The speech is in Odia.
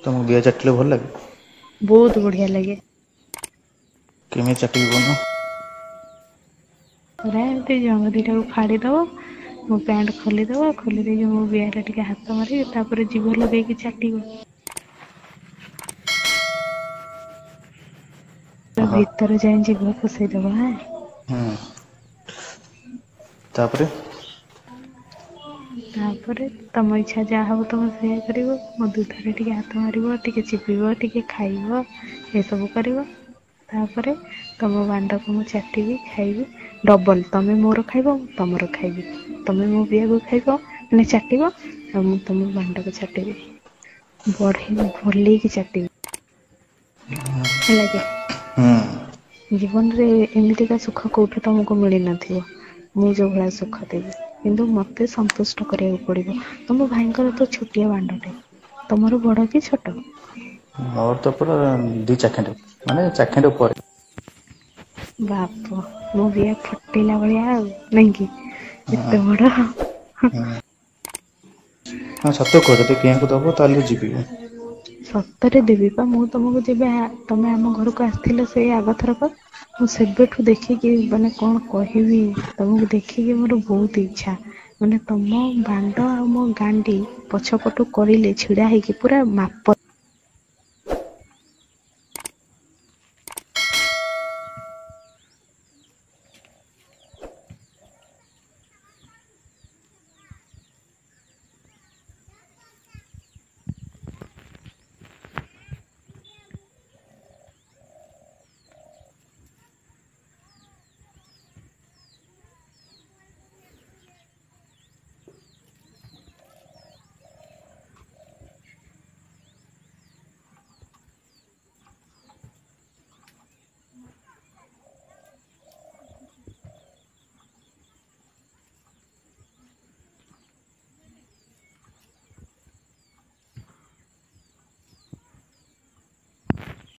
ତମକୁ ବିଆ ଚାଟିଲେ ଭଲ ଲାଗେ? ବହୁତ ବଢିଆ ଲାଗେ। କେମିତି ଚାଟିକି କହୁନ? ପୁରା ଏମିତି ଜଙ୍ଘ ଦିଟାକୁ ଫାଡ଼ିଦବ। ମୋ ପ୍ୟାଣ୍ଟ ଖୋଲିଦବ, ଖୋଲି ଦେଇକି ମୋ ବିୟରେ ଟିକେ ହାତ ମାରିକି ତାପରେ ଜିଭ ଲଗେଇକି ଚାଟିବ। ଓହୋ ଭିତର ଯାଏଁ ଜିଭ ପସେଇଦବ ହାଁ। ହୁଁ ତାପରେ ତାପରେ ତମ ଇଚ୍ଛା ଯାହା ହବ ତମେ ସେଇଆ କରିବ। ମୋ ଦୁଧରେ ଟିକେ ହାତ ମାରିବ, ଟିକେ ଚିପିବ, ଟିକେ ଖାଇବ ଏସବୁ କରିବ। ତାପରେ ତମ ବାଣ୍ଡକୁ ମୁଁ ଚାଟିବି, ଖାଇବି। ଡବଲ ତମେ ମୋର ଖାଇବ, ମୁଁ ତମର ଖାଇବି। ତମେ ମୋ ବିଆକୁ ଖାଇବ ମାନେ ଚାଟିବ, ଆଉ ମୁଁ ତମ ବାଣ୍ଡକୁ ଚାଟିବି। ଭଲେଇକି ଚାଟିବି। ହେଲାକି। ହୁଁ ଜୀବନରେ ଏମିତିକା ସୁଖ କୋଉଠି ତମକୁ ମିଳିନଥିବ। ମୁଁ ଯୋଉ ଭଳିଆ ସୁଖ ଦେବି। କିନ୍ତୁ ମତେ ସନ୍ତୁଷ୍ଟ କରିବାକୁ ପଡିବ। ତମ ଭାଇଙ୍କର ତ ଛୋଟିଆ ବାଣ୍ଡଟେ। ତମର ବଡ କି ଛୋଟ? ମୋର ତ ପୁରା ଦି ଚାଖେଣ୍ଡେ ମାନେ ଚାଖେଣ୍ଡେ ଉପରେ। ବାପ ମୋ ବିଆ ଫୁଟେଇଲା ଭଳିଆ ଆଉ ନାଇଁ କି? ହଁ ଏତେ ବଡ। ହଁ ହଁ ସତ କୁହ ଯଦି ପିଆଙ୍କୁ ଦବ ତାହେଲେ ଯିବି ମୁଁ। ସତରେ ଦେବି ପା ମୁଁ ତମକୁ ଯେବେ ତମେ ଆମ ଘରକୁ ଆସିଥିଲ ସେଇ ଆଗଥରକ ମୁଁ ସେବେଠୁ ଦେଖିକି ମାନେ କଣ କହିବି ତମକୁ ଦେଖିକି ମୋର ବହୁତ ଇଚ୍ଛା। ମାନେ ତମ ବାଣ୍ଡ ଆଉ ମୋ ଗାଣ୍ଡି ପଛ ପଟୁ କରିଲେ ଛିଡା ହେଇକି ପୁରା ମାପ